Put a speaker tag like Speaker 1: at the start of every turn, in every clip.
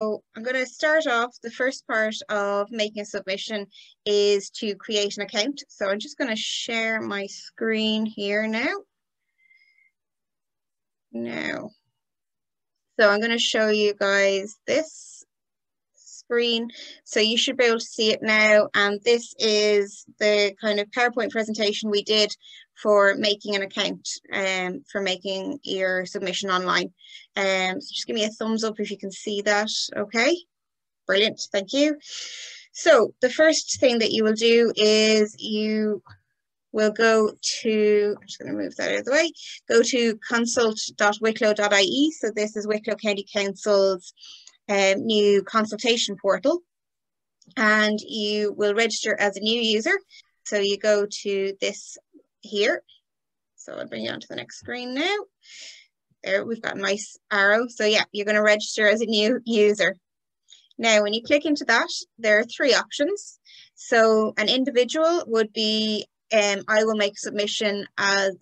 Speaker 1: So I'm going to start off. The first part of making a submission is to create an account. So I'm just going to share my screen here now. So I'm going to show you guys this screen. So you should be able to see it now. And this is the kind of PowerPoint presentation we did for making an account, for making your submission online. So just give me a thumbs up if you can see that. Okay, brilliant, thank you. So the first thing that you will do is you will go to, I'm just going to move that out of the way, go to consult.wicklow.ie. So this is Wicklow County Council's new consultation portal, and you will register as a new user. So you go to this here. So I'll bring you onto the next screen now. There, we've got a nice arrow. So yeah, you're going to register as a new user. Now, when you click into that, there are three options. So an individual would be, I will make a submission as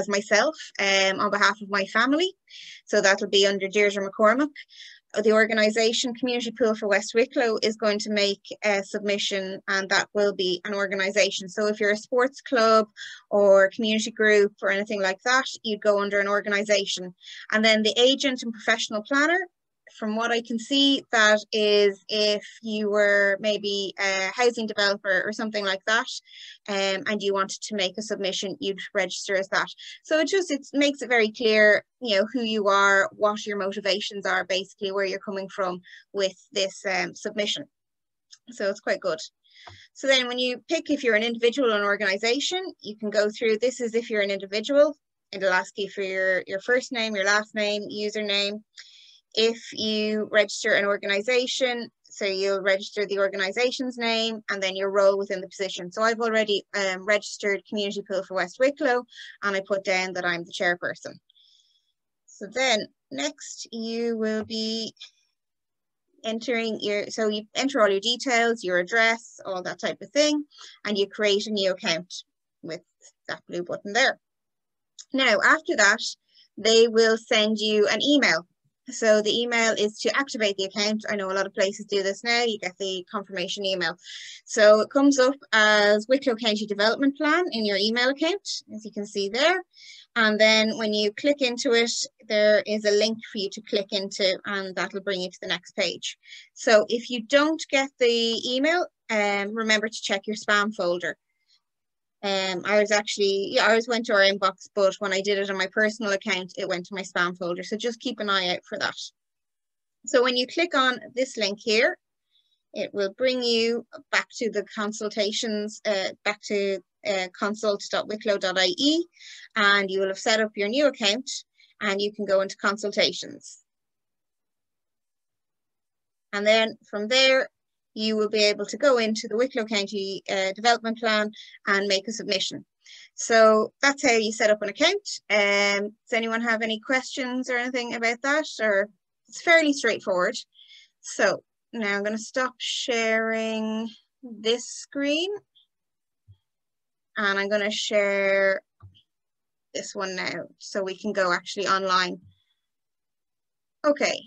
Speaker 1: myself on behalf of my family. So that'll be under Deirdre McCormack. The organisation Community Pool for West Wicklow is going to make a submission, and that will be an organisation. So if you're a sports club or community group or anything like that, you'd go under an organisation. And then the agent and professional planner, from what I can see, that is if you were maybe a housing developer or something like that, and you wanted to make a submission, you'd register as that. So it makes it very clear, you know, who you are, what your motivations are, basically where you're coming from with this submission. So it's quite good. So then when you pick if you're an individual or an organisation, you can go through. This is if you're an individual. It'll ask you for your first name, your last name, username. If you register an organisation, so you'll register the organisation's name and then your role within the position. So I've already registered Community Pool for West Wicklow, and I put down that I'm the chairperson. So then next you will be entering so you enter all your details, your address, all that type of thing, and you create a new account with that blue button there. Now, after that, they will send you an email. So the email is to activate the account. I know a lot of places do this now. You get the confirmation email. So it comes up as Wicklow County Development Plan in your email account, as you can see there. And then when you click into it, there is a link for you to click into, and that'll bring you to the next page. So if you don't get the email, remember to check your spam folder. Ours went to our inbox, but when I did it on my personal account, it went to my spam folder. So just keep an eye out for that. So when you click on this link here, it will bring you back to the consultations, back to consult.wicklow.ie, and you will have set up your new account, and you can go into consultations. And then from there, you will be able to go into the Wicklow County Development Plan and make a submission. So that's how you set up an account. Does anyone have any questions or anything about that? Or it's fairly straightforward. So now I'm going to stop sharing this screen, and I'm going to share this one now so we can go actually online. Okay.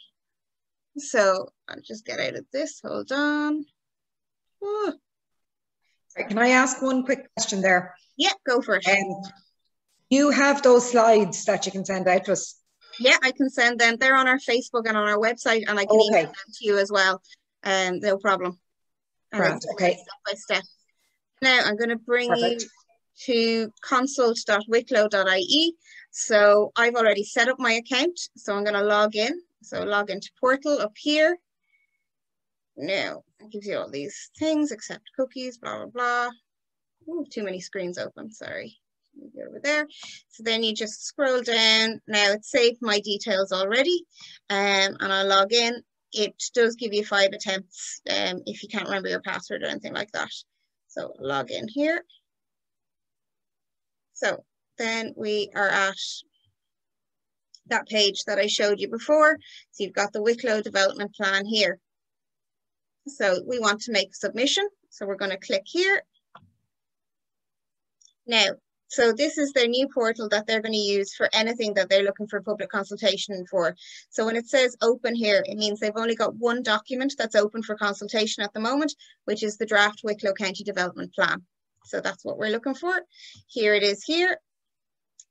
Speaker 1: So I'll just get out of this, hold on. Oh.
Speaker 2: Can I ask one quick question there?
Speaker 1: Yeah, go for it.
Speaker 2: You have those slides that you can send out to us?
Speaker 1: Yeah, I can send them. They're on our Facebook and on our website, and I can email them to you as well. No problem.
Speaker 2: Right, okay.
Speaker 1: Step by step. Now I'm going to bring you to consult.wicklow.ie. So I've already set up my account, so I'm going to log in. So log into portal up here. Now it gives you all these things, accept cookies, blah, blah, blah. Ooh, too many screens open, sorry. Move over there. So then you just scroll down. Now it's saved my details already, and I'll log in. It does give you 5 attempts if you can't remember your password or anything like that. So log in here. So then we are at that page that I showed you before. So you've got the Wicklow Development Plan here. So we want to make a submission. So we're going to click here. Now, So this is their new portal that they're going to use for anything that they're looking for public consultation for. So when it says open here, it means they've only got one document that's open for consultation at the moment, which is the draft Wicklow County Development Plan. So that's what we're looking for. Here it is here.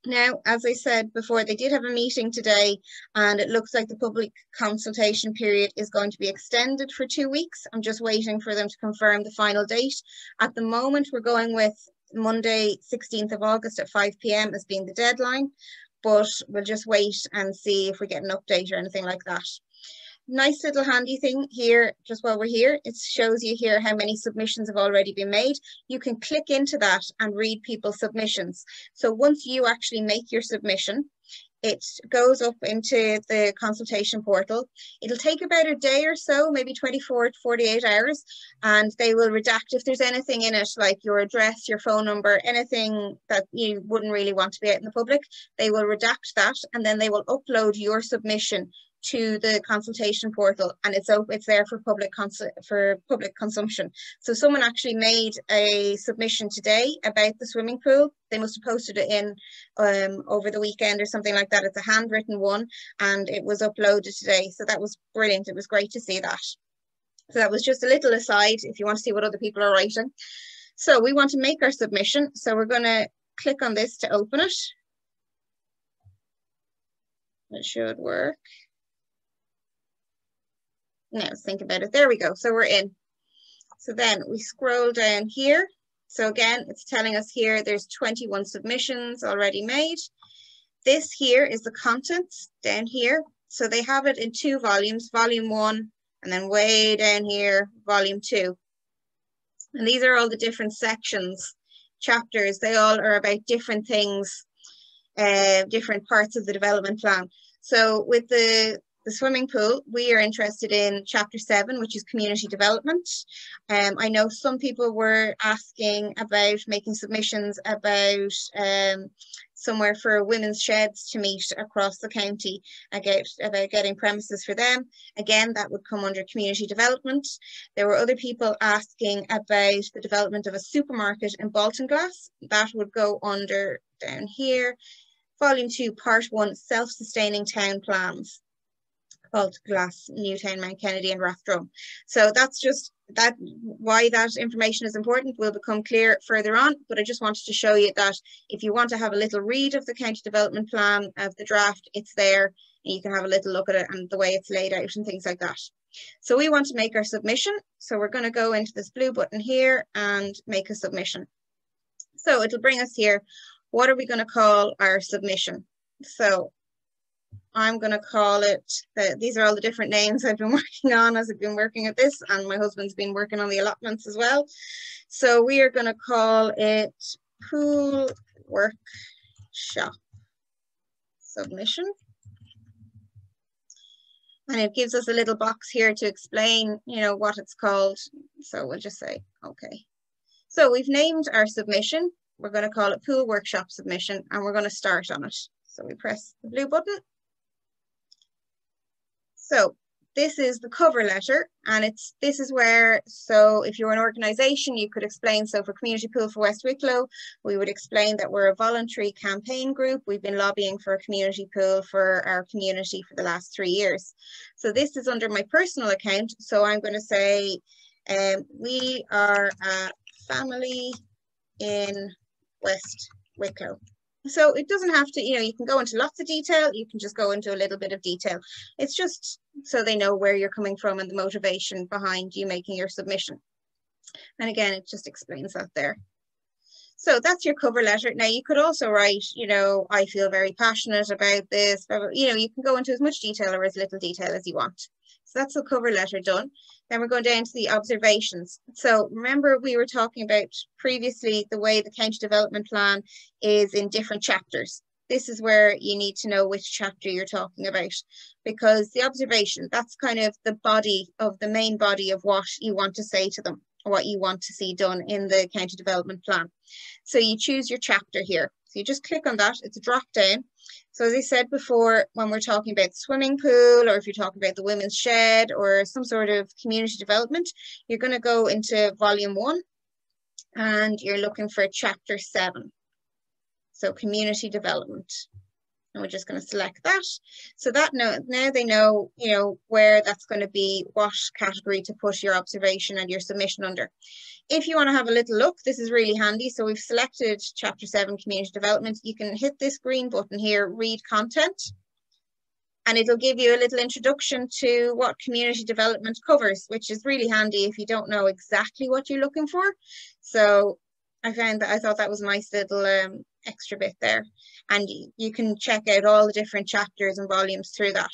Speaker 1: Now, as I said before, they did have a meeting today, and it looks like the public consultation period is going to be extended for 2 weeks. I'm just waiting for them to confirm the final date. At the moment, we're going with Monday, 16th of August at 5 p.m. as being the deadline, but we'll just wait and see if we get an update or anything like that. Nice little handy thing here, just while we're here, it shows you here how many submissions have already been made. You can click into that and read people's submissions. So once you actually make your submission, it goes up into the consultation portal. It'll take about a day or so, maybe 24 to 48 hours, and they will redact if there's anything in it, like your address, your phone number, anything that you wouldn't really want to be out in the public. They will redact that, and then they will upload your submission to the consultation portal, and it's there for public consumption. So someone actually made a submission today about the swimming pool. They must have posted it in over the weekend or something like that. It's a handwritten one, and it was uploaded today. So that was brilliant. It was great to see that. So that was just a little aside if you want to see what other people are writing. So we want to make our submission. So we're going to click on this to open it. It should work. Now let's think about it. There we go. So we're in. So then we scroll down here. So again, it's telling us here there's 21 submissions already made. This here is the contents down here. So they have it in 2 volumes, volume 1, and then way down here, volume 2. And these are all the different sections, chapters. They all are about different things, different parts of the development plan. So with the swimming pool, we are interested in chapter 7, which is community development. I know some people were asking about making submissions about somewhere for women's sheds to meet across the county, about getting premises for them. Again, that would come under community development. There were other people asking about the development of a supermarket in Baltinglass. That would go under down here. Volume 2, part 1, self-sustaining town plans. Baltinglass, Newtown, Mount Kennedy, and Rathdrum. So that's just that. Why that information is important will become clear further on, but I just wanted to show you that if you want to have a little read of the county development plan of the draft, it's there, and you can have a little look at it and the way it's laid out and things like that. So we want to make our submission. So we're going to go into this blue button here and make a submission. So it'll bring us here. What are we going to call our submission? So I'm going to call it, these are all the different names I've been working on as I've been working at this, and my husband's been working on the allotments as well. So we are going to call it Pool Workshop Submission. And it gives us a little box here to explain, what it's called. So we'll just say, okay. So we've named our submission. We're going to call it Pool Workshop Submission, and we're going to start on it. So we press the blue button. So this is the cover letter, and this is where, so if you're an organisation, you could explain, so for Community Pool for West Wicklow, we would explain that we're a voluntary campaign group. We've been lobbying for a community pool for our community for the last 3 years. So this is under my personal account, so I'm going to say, we are a family in West Wicklow. So it doesn't have to, you can go into lots of detail. You can just go into a little bit of detail. It's just so they know where you're coming from and the motivation behind you making your submission. And again, it just explains that there. So that's your cover letter. Now you could also write, I feel very passionate about this. You can go into as much detail or as little detail as you want. So that's the cover letter done. Then we're going down to the observations. So remember we were talking about previously the way the county development plan is in different chapters. This is where you need to know which chapter you're talking about, because the observation, that's kind of the main body of what you want to say to them, or what you want to see done in the county development plan. So you choose your chapter here. So you just click on that, it's a drop down. So as I said before, when we're talking about the swimming pool, or if you're talking about the women's shed or some sort of community development, you're going to go into volume 1 and you're looking for chapter 7. So community development. And we're just going to select that. So that now they know, you know, where that's going to be, what category to put your observation and your submission under. If you want to have a little look, this is really handy. So we've selected Chapter 7, Community Development. You can hit this green button here, Read Content, and it'll give you a little introduction to what community development covers, which is really handy if you don't know exactly what you're looking for. So I thought that was a nice little extra bit there. And you can check out all the different chapters and volumes through that.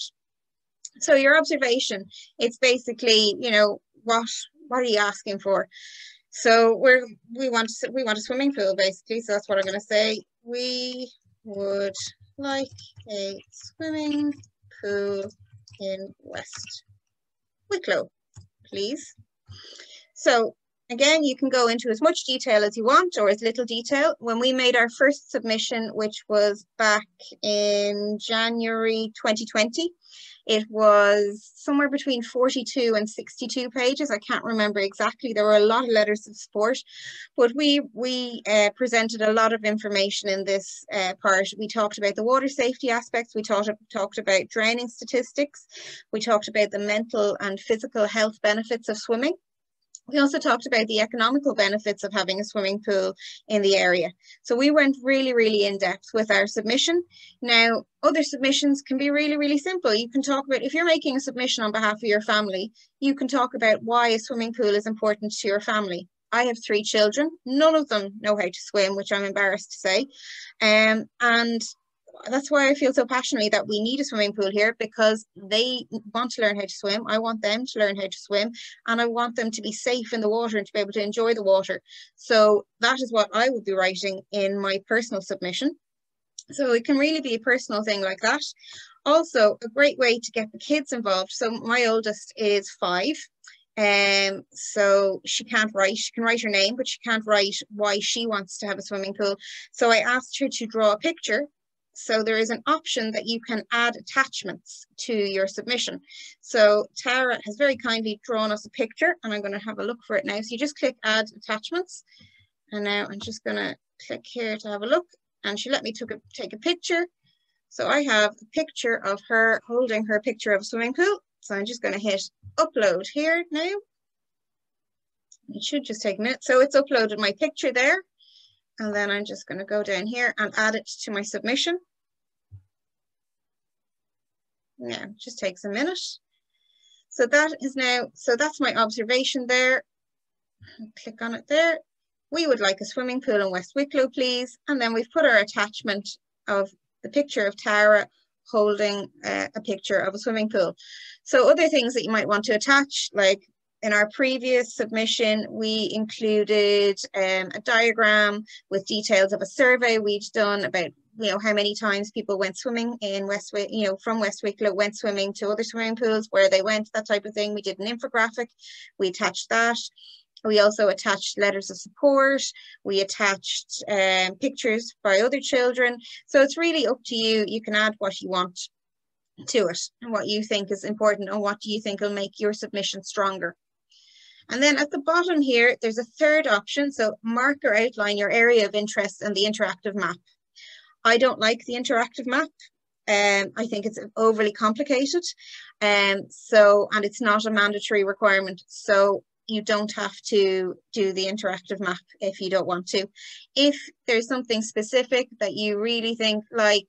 Speaker 1: So your observation, it's basically, you know, what are you asking for? So we want a swimming pool, basically. So that's what I'm going to say. We would like a swimming pool in West Wicklow, please. So again, you can go into as much detail as you want or as little detail. When we made our first submission, which was back in January 2020, it was somewhere between 42 and 62 pages. I can't remember exactly. There were a lot of letters of support, but we presented a lot of information in this part. We talked about the water safety aspects. We talked about drowning statistics. We talked about the mental and physical health benefits of swimming. We also talked about the economical benefits of having a swimming pool in the area. So we went really, really in depth with our submission. Now, other submissions can be really, really simple. You can talk about, if you're making a submission on behalf of your family, you can talk about why a swimming pool is important to your family. I have 3 children. None of them know how to swim, which I'm embarrassed to say. And that's why I feel so passionately that we need a swimming pool here, because they want to learn how to swim. I want them to learn how to swim, and I want them to be safe in the water and to be able to enjoy the water. So that is what I would be writing in my personal submission. So it can really be a personal thing like that. Also, a great way to get the kids involved. So my oldest is 5. So she can't write. She can write her name, but she can't write why she wants to have a swimming pool. So I asked her to draw a picture. So there is an option that you can add attachments to your submission. So Tara has very kindly drawn us a picture, and I'm going to have a look for it now. So you just click add attachments. And now I'm just going to click here to have a look. And she let me take a picture. So I have a picture of her holding her picture of a swimming pool. So I'm just going to hit upload here now. It should just take a minute. So it's uploaded my picture there. And then I'm just going to go down here and add it to my submission. Yeah, it just takes a minute. So that is now, so that's my observation there. Click on it there. We would like a swimming pool in West Wicklow, please. And then we've put our attachment of the picture of Tara holding a picture of a swimming pool. So other things that you might want to attach, like in our previous submission, we included a diagram with details of a survey we'd done about, you know, how many times people went swimming in from West Wicklow, went swimming to other swimming pools, where they went, that type of thing. We did an infographic, we attached that. We also attached letters of support. We attached pictures by other children. So it's really up to you. You can add what you want to it and what you think is important and what do you think will make your submission stronger. And then at the bottom here, there's a third option. So mark or outline your area of interest and the interactive map. I don't like the interactive map. I think it's overly complicated. And it's not a mandatory requirement. So you don't have to do the interactive map if you don't want to. If there's something specific that you really think, like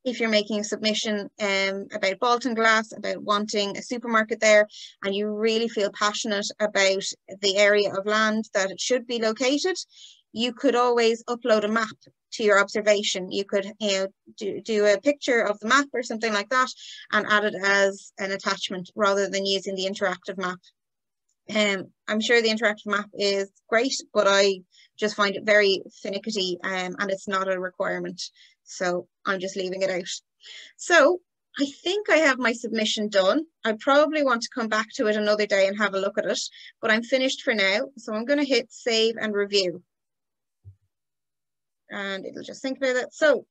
Speaker 1: if you're making a submission about Bolton Glass, about wanting a supermarket there, and you really feel passionate about the area of land that it should be located, you could always upload a map to your observation. You could do a picture of the map or something like that and add it as an attachment rather than using the interactive map. I'm sure the interactive map is great, but I just find it very finicky and it's not a requirement. So I'm just leaving it out. So I think I have my submission done. I probably want to come back to it another day and have a look at it, but I'm finished for now. So I'm going to hit save and review. And it'll just think about it. So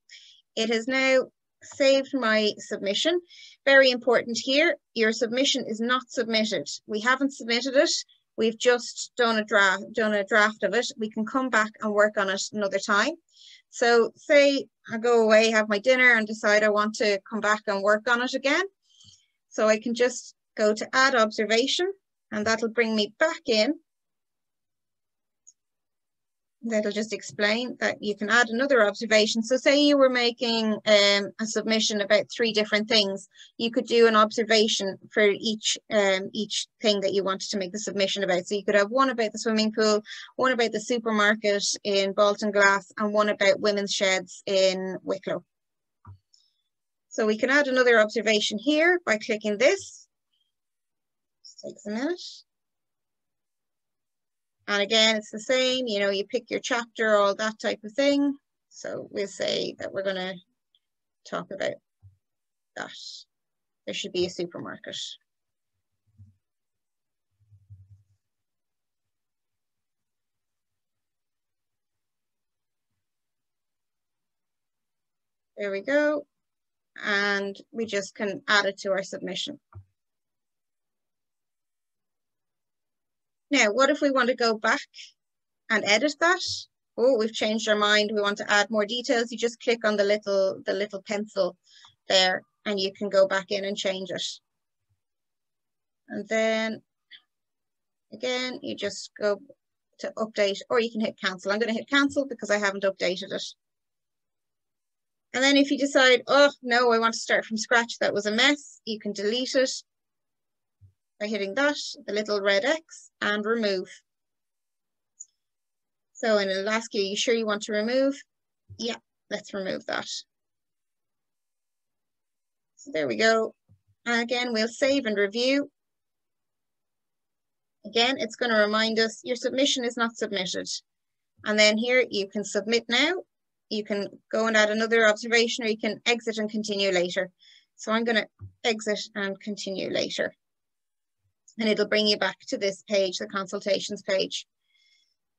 Speaker 1: it has now saved my submission. Very important here, your submission is not submitted. We haven't submitted it. We've just done a draft of it. We can come back and work on it another time. So say I go away, have my dinner and decide I want to come back and work on it again. So I can just go to add observation and that'll bring me back in. That'll just explain that you can add another observation. So say you were making a submission about 3 different things. You could do an observation for each thing that you wanted to make the submission about. So you could have one about the swimming pool, one about the supermarket in Bolton Glass, and one about women's sheds in Wicklow. So we can add another observation here by clicking this. This takes a minute. And again, it's the same, you know, you pick your chapter, all that type of thing. So we'll say that we're going to talk about that. There should be a supermarket. There we go. And we just can add it to our submission. Now, what if we want to go back and edit that? Oh, we've changed our mind. We want to add more details. You just click on the little pencil there and you can go back in and change it. And then again, you just go to update, or you can hit cancel. I'm going to hit cancel because I haven't updated it. And then if you decide, oh no, I want to start from scratch, that was a mess, you can delete it by hitting that, the little red X, and remove. So, and it'll ask you, are you sure you want to remove? Yeah, let's remove that. So there we go. And again, we'll save and review. Again, it's going to remind us your submission is not submitted. And then here you can submit now. You can go and add another observation, or you can exit and continue later. So I'm going to exit and continue later. And it'll bring you back to this page, the consultations page.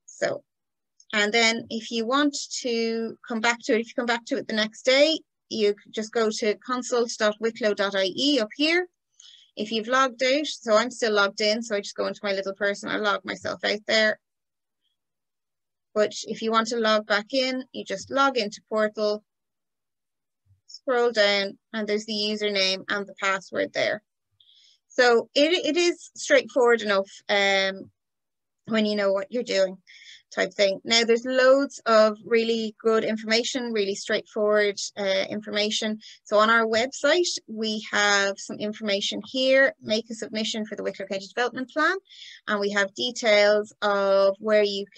Speaker 1: So, and then if you want to come back to it, if you come back to it the next day, you just go to consult.wicklow.ie up here. If you've logged out, so I'm still logged in, so I just go into my little person, I log myself out there. But if you want to log back in, you just log into Portal, scroll down, and there's the username and the password there. So it is straightforward enough when you know what you're doing type thing. Now there's loads of really good information, really straightforward information. So on our website, we have some information here, make a submission for the Wicklow County Development Plan. And we have details of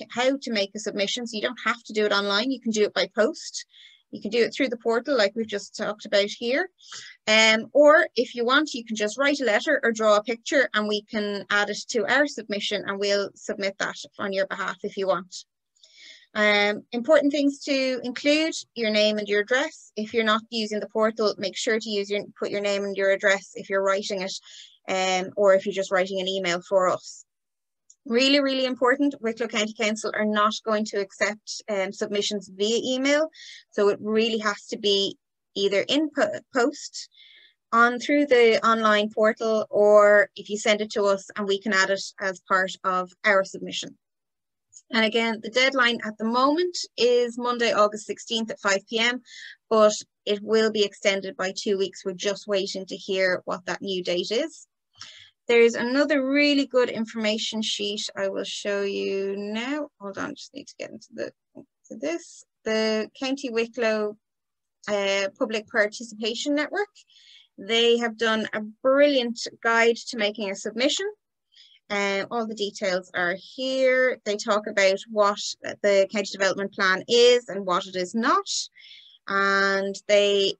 Speaker 1: how to make a submission. So you don't have to do it online, you can do it by post. You can do it through the portal like we've just talked about here. Or if you want, you can just write a letter or draw a picture and we can add it to our submission and we'll submit that on your behalf if you want. Important things to include: your name and your address. If you're not using the portal, make sure to put your name and your address if you're writing it, or if you're just writing an email for us. Really, really important, Wicklow County Council are not going to accept submissions via email. So it really has to be either in post, through the online portal, or if you send it to us and we can add it as part of our submission. And again, the deadline at the moment is Monday, August 16th at 5 p.m, but it will be extended by 2 weeks. We're just waiting to hear what that new date is. There's another really good information sheet I will show you now. Hold on, just need to get into this. The County Wicklow Public Participation Network. They have done a brilliant guide to making a submission. All the details are here. They talk about what the County Development Plan is and what it is not. And they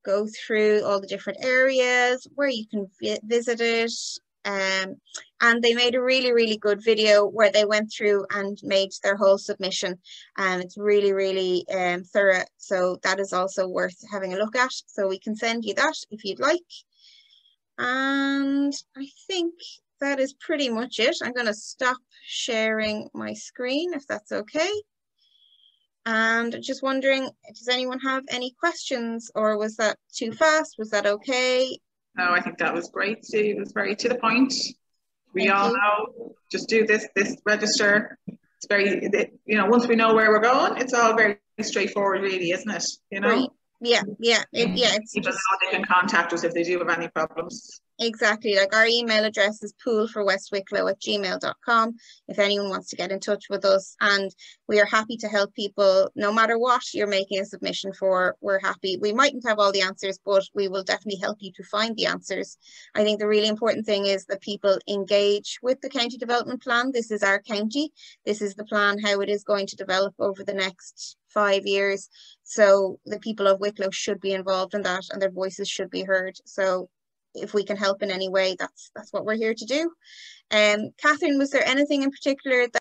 Speaker 1: go through all the different areas where you can visit it. And they made a really, really good video where they went through and made their whole submission. And it's really, really thorough. So that is also worth having a look at. So we can send you that if you'd like. And I think that is pretty much it. I'm going to stop sharing my screen if that's okay. And just wondering, does anyone have any questions, or was that too fast? Was that okay?
Speaker 3: No, I think that was great. It was very to the point. We all know, just do this register. It's very, once we know where we're going, it's all very straightforward, really, isn't it? You know?
Speaker 1: Great. Yeah, it's
Speaker 3: People
Speaker 1: just
Speaker 3: know they can contact us if they do have any problems.
Speaker 1: exactly, like our email address is poolforwestwicklow@gmail.com if anyone wants to get in touch with us, and we are happy to help people no matter what you're making a submission for. We're happy. We mightn't have all the answers, but we will definitely help you to find the answers. I think the really important thing is that people engage with the county development plan. This is our county. This is the plan, how it is going to develop over the next 5 years. So the people of Wicklow should be involved in that, and their voices should be heard. So if we can help in any way, that's what we're here to do. Catherine, was there anything in particular that